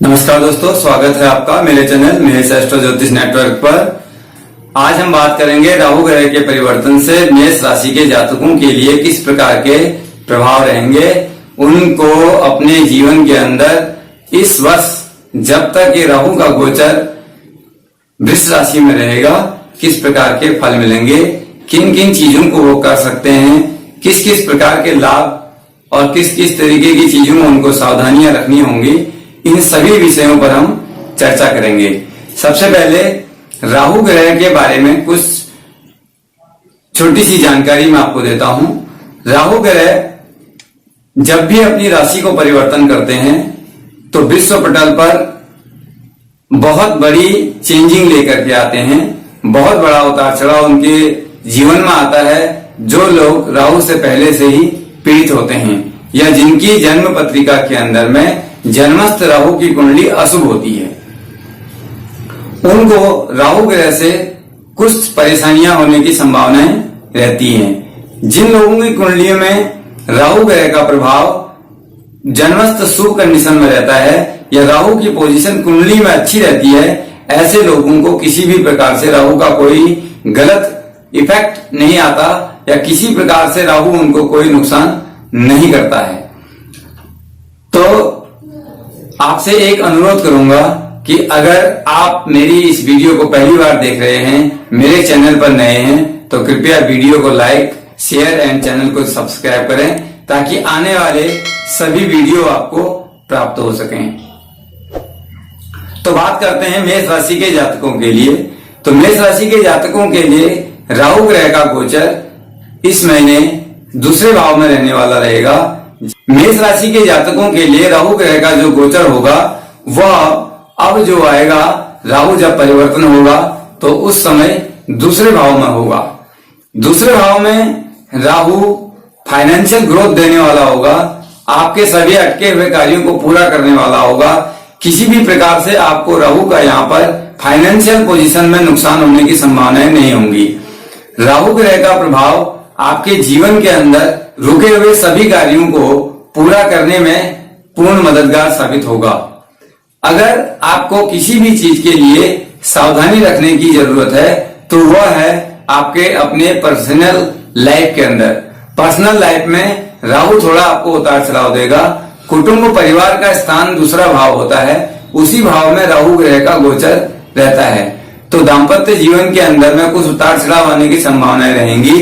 नमस्कार दोस्तों, स्वागत है आपका मेरे चैनल महेश एस्ट्रो ज्योतिष नेटवर्क पर। आज हम बात करेंगे राहु ग्रह के परिवर्तन से मेष राशि के जातकों के लिए किस प्रकार के प्रभाव रहेंगे, उनको अपने जीवन के अंदर इस वर्ष जब तक ये राहु का गोचर वृष राशि में रहेगा किस प्रकार के फल मिलेंगे, किन किन चीजों को वो कर सकते हैं, किस किस प्रकार के लाभ और किस किस तरीके की चीजों में उनको सावधानियां रखनी होंगी, इन सभी विषयों पर हम चर्चा करेंगे। सबसे पहले राहु ग्रह के बारे में कुछ छोटी सी जानकारी मैं आपको देता हूं। राहु ग्रह जब भी अपनी राशि को परिवर्तन करते हैं तो विश्व पटल पर बहुत बड़ी चेंजिंग लेकर के आते हैं, बहुत बड़ा उतार चढ़ाव उनके जीवन में आता है। जो लोग राहु से पहले से ही पीड़ित होते हैं या जिनकी जन्म पत्रिका के अंदर में जन्मस्थ राहु की कुंडली अशुभ होती है, उनको राहु ग्रह से कुछ परेशानियां होने की संभावनाएं रहती हैं। जिन लोगों की कुंडलियों में राहु ग्रह का प्रभाव जन्मस्थ शुभ कंडीशन में रहता है या राहु की पोजीशन कुंडली में अच्छी रहती है, ऐसे लोगों को किसी भी प्रकार से राहु का कोई गलत इफेक्ट नहीं आता या किसी प्रकार से राहु उनको कोई नुकसान नहीं करता है। तो आपसे एक अनुरोध करूंगा कि अगर आप मेरी इस वीडियो को पहली बार देख रहे हैं, मेरे चैनल पर नए हैं, तो कृपया वीडियो को लाइक, शेयर एंड चैनल को सब्सक्राइब करें ताकि आने वाले सभी वीडियो आपको प्राप्त हो सकें। तो बात करते हैं मेष राशि के जातकों के लिए। तो मेष राशि के जातकों के लिए राहु ग्रह का गोचर इस महीने दूसरे भाव में रहने वाला रहेगा। मेष राशि के जातकों के लिए राहु ग्रह का जो गोचर होगा वह अब जो आएगा, राहु जब परिवर्तन होगा तो उस समय दूसरे भाव में होगा। दूसरे भाव में राहु फाइनेंशियल ग्रोथ देने वाला होगा, आपके सभी अटके हुए कार्यों को पूरा करने वाला होगा। किसी भी प्रकार से आपको राहु का यहाँ पर फाइनेंशियल पोजीशन में नुकसान होने की संभावनाएं नहीं होंगी। राहु ग्रह का प्रभाव आपके जीवन के अंदर रुके हुए सभी कार्यों को पूरा करने में पूर्ण मददगार साबित होगा। अगर आपको किसी भी चीज के लिए सावधानी रखने की जरूरत है तो वह है आपके अपने पर्सनल लाइफ के अंदर। पर्सनल लाइफ में राहु थोड़ा आपको उतार चढ़ाव देगा। कुटुंब परिवार का स्थान दूसरा भाव होता है, उसी भाव में राहु ग्रह का गोचर रहता है। तो दाम्पत्य जीवन के अंदर में कुछ उतार चढ़ाव आने की संभावनाएं रहेंगी,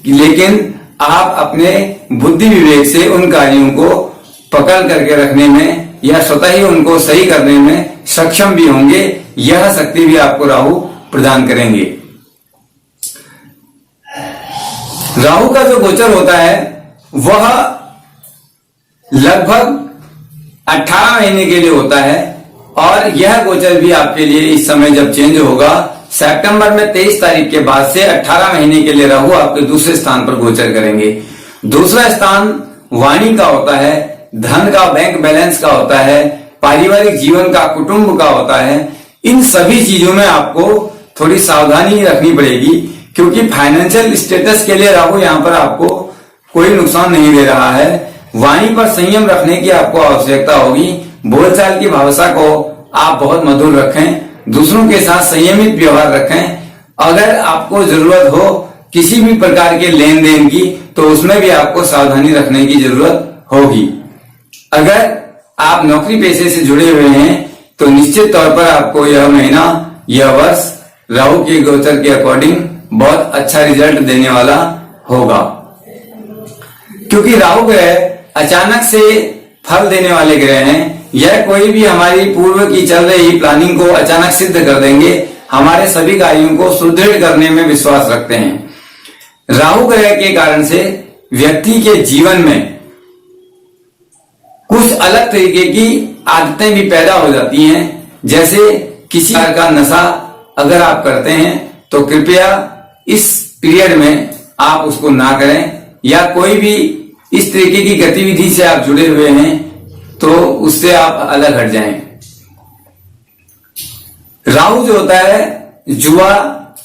लेकिन आप अपने बुद्धि विवेक से उन कार्यों को पकड़ करके रखने में या स्वतः ही उनको सही करने में सक्षम भी होंगे। यह शक्ति भी आपको राहु प्रदान करेंगे। राहु का जो गोचर होता है वह लगभग 18 महीने के लिए होता है और यह गोचर भी आपके लिए इस समय जब चेंज होगा, सितंबर में 23 तारीख के बाद से 18 महीने के लिए राहु आपके दूसरे स्थान पर गोचर करेंगे। दूसरा स्थान वाणी का होता है, धन का, बैंक बैलेंस का होता है, पारिवारिक जीवन का, कुटुंब का होता है। इन सभी चीजों में आपको थोड़ी सावधानी रखनी पड़ेगी क्योंकि फाइनेंशियल स्टेटस के लिए राहु यहाँ पर आपको कोई नुकसान नहीं दे रहा है। वाणी पर संयम रखने की आपको आवश्यकता होगी। बोलचाल की भाषा को आप बहुत मधुर रखें, दूसरों के साथ संयमित व्यवहार रखें। अगर आपको जरूरत हो किसी भी प्रकार के लेन देन की तो उसमें भी आपको सावधानी रखने की जरूरत होगी। अगर आप नौकरी पेशे से जुड़े हुए हैं तो निश्चित तौर पर आपको यह महीना, यह वर्ष राहु के गोचर के अकॉर्डिंग बहुत अच्छा रिजल्ट देने वाला होगा, क्योंकि राहु ग्रह अचानक से फल देने वाले ग्रह हैं। यह कोई भी हमारी पूर्व की चल रही प्लानिंग को अचानक सिद्ध कर देंगे, हमारे सभी कार्यों को सुदृढ़ करने में विश्वास रखते हैं। राहु ग्रह के कारण से व्यक्ति के जीवन में कुछ अलग तरीके की आदतें भी पैदा हो जाती हैं। जैसे किसी प्रकार का नशा अगर आप करते हैं तो कृपया इस पीरियड में आप उसको ना करें, या कोई भी इस तरीके की गतिविधि से आप जुड़े हुए हैं तो उससे आप अलग हट जाएं। राहु जो होता है जुआ,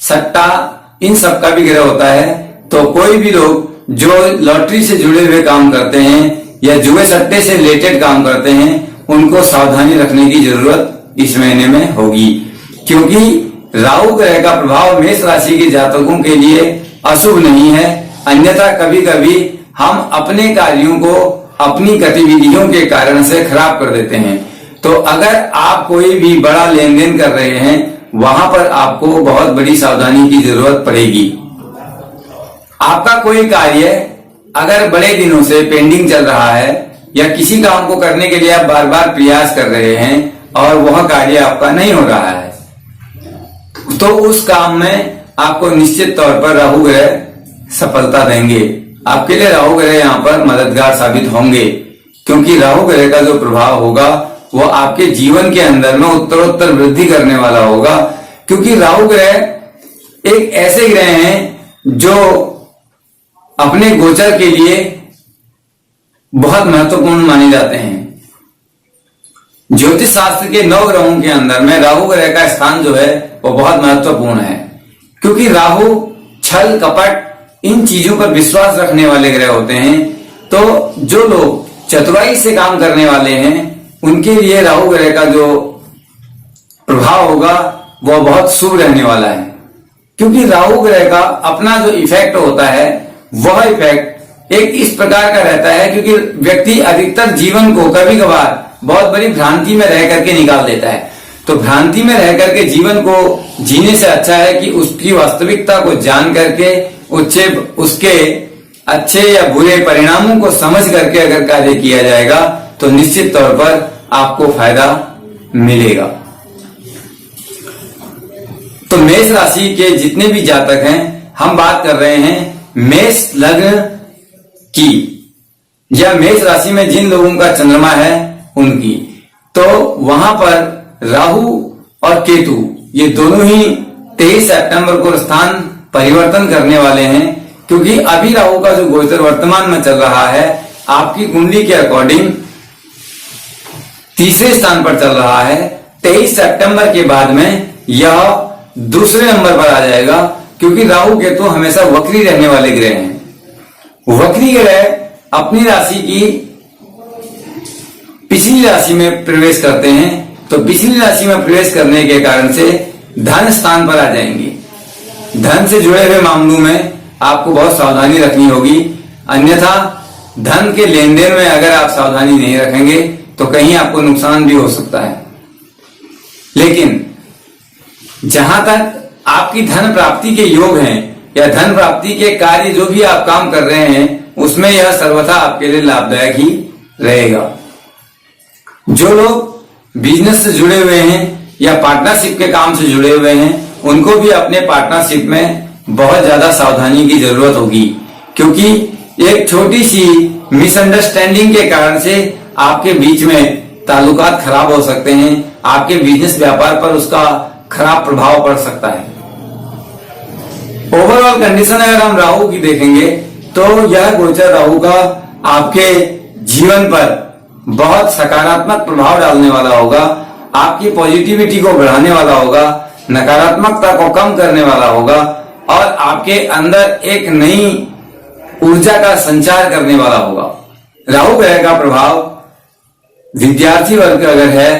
सट्टा, इन सब का भी ग्रह होता है। तो कोई भी लोग जो लॉटरी से जुड़े हुए काम करते हैं या जुए सट्टे से रिलेटेड काम करते हैं, उनको सावधानी रखने की जरूरत इस महीने में होगी, क्योंकि राहु ग्रह का प्रभाव मेष राशि के जातकों के लिए अशुभ नहीं है। अन्यथा कभी कभी हम अपने कार्यों को अपनी गतिविधियों के कारण से खराब कर देते हैं। तो अगर आप कोई भी बड़ा लेन देन कर रहे हैं, वहां पर आपको बहुत बड़ी सावधानी की जरूरत पड़ेगी। आपका कोई कार्य अगर बड़े दिनों से पेंडिंग चल रहा है या किसी काम को करने के लिए आप बार बार प्रयास कर रहे हैं और वह कार्य आपका नहीं हो रहा है, तो उस काम में आपको निश्चित तौर पर राहु ग्रह सफलता देंगे। आपके लिए राहु ग्रह यहाँ पर मददगार साबित होंगे, क्योंकि राहु ग्रह का जो प्रभाव होगा वो आपके जीवन के अंदर में उत्तरोत्तर वृद्धि करने वाला होगा। क्योंकि राहु ग्रह एक ऐसे ग्रह हैं जो अपने गोचर के लिए बहुत महत्वपूर्ण माने जाते हैं। ज्योतिष शास्त्र के 9 ग्रहों के अंदर में राहु ग्रह का स्थान जो है वो बहुत महत्वपूर्ण है, क्योंकि राहु छल कपट इन चीजों पर विश्वास रखने वाले ग्रह होते हैं। तो जो लोग चतुराई से काम करने वाले हैं उनके लिए राहु ग्रह का जो प्रभाव होगा वह बहुत शुभ रहने वाला है, क्योंकि राहु ग्रह का अपना जो इफेक्ट होता है वह इफेक्ट एक इस प्रकार का रहता है, क्योंकि व्यक्ति अधिकतर जीवन को कभी कभार बहुत बड़ी भ्रांति में रह करके निकाल देता है। तो भ्रांति में रह करके जीवन को जीने से अच्छा है कि उसकी वास्तविकता को जान करके उसके अच्छे या बुरे परिणामों को समझ करके अगर कार्य किया जाएगा तो निश्चित तौर पर आपको फायदा मिलेगा। तो मेष राशि के जितने भी जातक हैं, हम बात कर रहे हैं मेष लग्न की या मेष राशि में जिन लोगों का चंद्रमा है उनकी। तो वहां पर राहु और केतु ये दोनों ही 23 सितंबर को स्थान परिवर्तन करने वाले हैं, क्योंकि अभी राहु का जो गोचर वर्तमान में चल रहा है आपकी कुंडली के अकॉर्डिंग तीसरे स्थान पर चल रहा है। 23 सितंबर के बाद में यह दूसरे नंबर पर आ जाएगा, क्योंकि राहु केतु हमेशा वक्री रहने वाले ग्रह हैं। वक्री ग्रह अपनी राशि की पिछली राशि में प्रवेश करते हैं, तो पिछली राशि में प्रवेश करने के कारण से धन स्थान पर आ जाएंगे। धन से जुड़े हुए मामलों में आपको बहुत सावधानी रखनी होगी, अन्यथा धन के लेन देन में अगर आप सावधानी नहीं रखेंगे तो कहीं आपको नुकसान भी हो सकता है। लेकिन जहां तक आपकी धन प्राप्ति के योग हैं या धन प्राप्ति के कार्य जो भी आप काम कर रहे हैं उसमें यह सर्वथा आपके लिए लाभदायक ही रहेगा। जो लोग बिजनेस से जुड़े हुए हैं या पार्टनरशिप के काम से जुड़े हुए हैं उनको भी अपने पार्टनरशिप में बहुत ज्यादा सावधानी की जरूरत होगी, क्योंकि एक छोटी सी मिसअंडरस्टैंडिंग के कारण से आपके बीच में ताल्लुकात खराब हो सकते हैं, आपके बिजनेस व्यापार पर उसका खराब प्रभाव पड़ सकता है। ओवरऑल कंडीशन अगर हम राहु की देखेंगे तो यह गोचर राहु का आपके जीवन पर बहुत सकारात्मक प्रभाव डालने वाला होगा, आपकी पॉजिटिविटी को बढ़ाने वाला होगा, नकारात्मकता को कम करने वाला होगा और आपके अंदर एक नई ऊर्जा का संचार करने वाला होगा। राहु ग्रह का प्रभाव विद्यार्थी वर्ग अगर है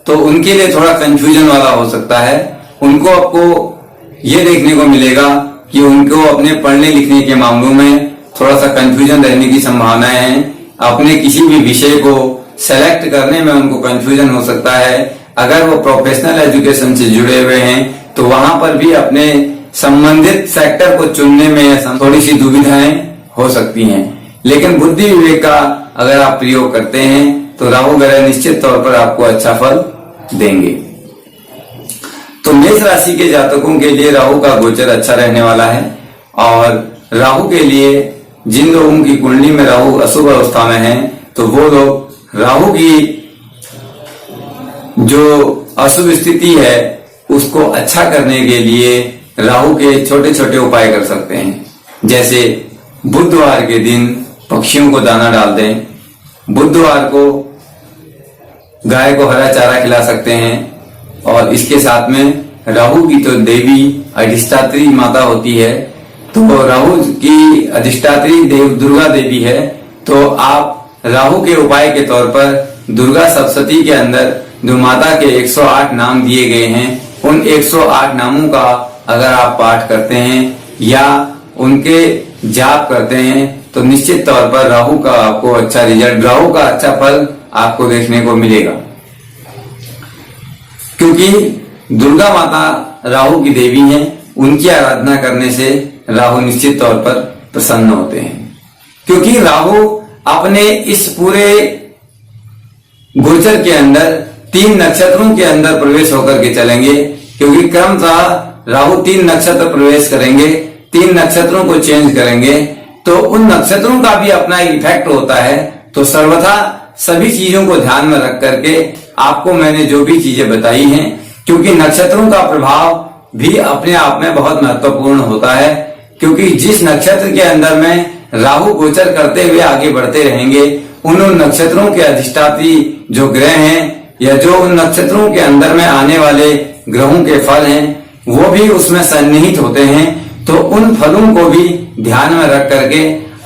तो उनके लिए थोड़ा कंफ्यूजन वाला हो सकता है। उनको आपको ये देखने को मिलेगा कि उनको अपने पढ़ने लिखने के मामलों में थोड़ा सा कंफ्यूजन रहने की संभावनाएं हैं। अपने किसी भी विषय को सेलेक्ट करने में उनको कंफ्यूजन हो सकता है। अगर वो प्रोफेशनल एजुकेशन से जुड़े हुए हैं तो वहां पर भी अपने संबंधित सेक्टर को चुनने में थोड़ी सी दुविधाएं हो सकती हैं। लेकिन बुद्धि विवेक का अगर आप प्रयोग करते हैं तो राहु ग्रह निश्चित तौर पर आपको अच्छा फल देंगे। तो मेष राशि के जातकों के लिए राहु का गोचर अच्छा रहने वाला है और राहु के लिए जिन लोगों की कुंडली में राहु अशुभ अवस्था में है तो वो लोग राहु की जो अशुभ स्थिति है उसको अच्छा करने के लिए राहु के छोटे छोटे उपाय कर सकते हैं। जैसे बुधवार के दिन पक्षियों को दाना डाल दें, बुधवार को गाय को हरा चारा खिला सकते हैं और इसके साथ में राहु की तो देवी अधिष्ठात्री माता होती है, तो राहु की अधिष्ठात्री देव दुर्गा देवी है, तो आप राहु के उपाय के तौर पर दुर्गा सप्तशती के अंदर जो माता के 108 नाम दिए गए हैं, उन 108 नामों का अगर आप पाठ करते हैं या उनके जाप करते हैं तो निश्चित तौर पर राहु का आपको अच्छा रिजल्ट, राहु का अच्छा फल आपको देखने को मिलेगा। क्योंकि दुर्गा माता राहु की देवी हैं, उनकी आराधना करने से राहु निश्चित तौर पर प्रसन्न होते हैं। क्योंकि राहु अपने इस पूरे गोचर के अंदर 3 नक्षत्रों के अंदर प्रवेश होकर के चलेंगे। क्योंकि क्रमशः राहु 3 नक्षत्र प्रवेश करेंगे, 3 नक्षत्रों को चेंज करेंगे, तो उन नक्षत्रों का भी अपना इफेक्ट होता है। तो सर्वथा सभी चीजों को ध्यान में रख करके आपको मैंने जो भी चीजें बताई हैं, क्योंकि नक्षत्रों का प्रभाव भी अपने आप में बहुत महत्वपूर्ण होता है। क्योंकि जिस नक्षत्र के अंदर में राहु गोचर करते हुए आगे बढ़ते रहेंगे, उन नक्षत्रों के अधिष्ठात्री जो ग्रह हैं या जो उन नक्षत्रों के अंदर में आने वाले ग्रहों के फल हैं, वो भी उसमें सन्निहित होते हैं। तो उन फलों को भी ध्यान में रख करके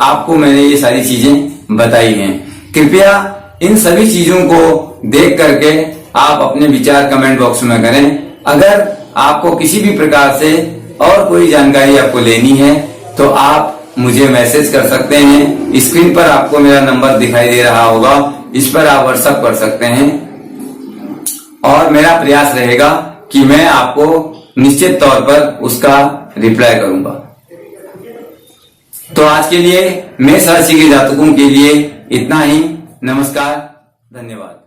आपको मैंने ये सारी चीजें बताई हैं। कृपया इन सभी चीजों को देख करके आप अपने विचार कमेंट बॉक्स में करें। अगर आपको किसी भी प्रकार से और कोई जानकारी आपको लेनी है तो आप मुझे मैसेज कर सकते हैं। स्क्रीन पर आपको मेरा नंबर दिखाई दे रहा होगा, इस पर आप व्हाट्सएप कर सकते हैं और मेरा प्रयास रहेगा कि मैं आपको निश्चित तौर पर उसका रिप्लाई करूंगा। तो आज के लिए मेष राशि के जातकों के लिए इतना ही। नमस्कार, धन्यवाद।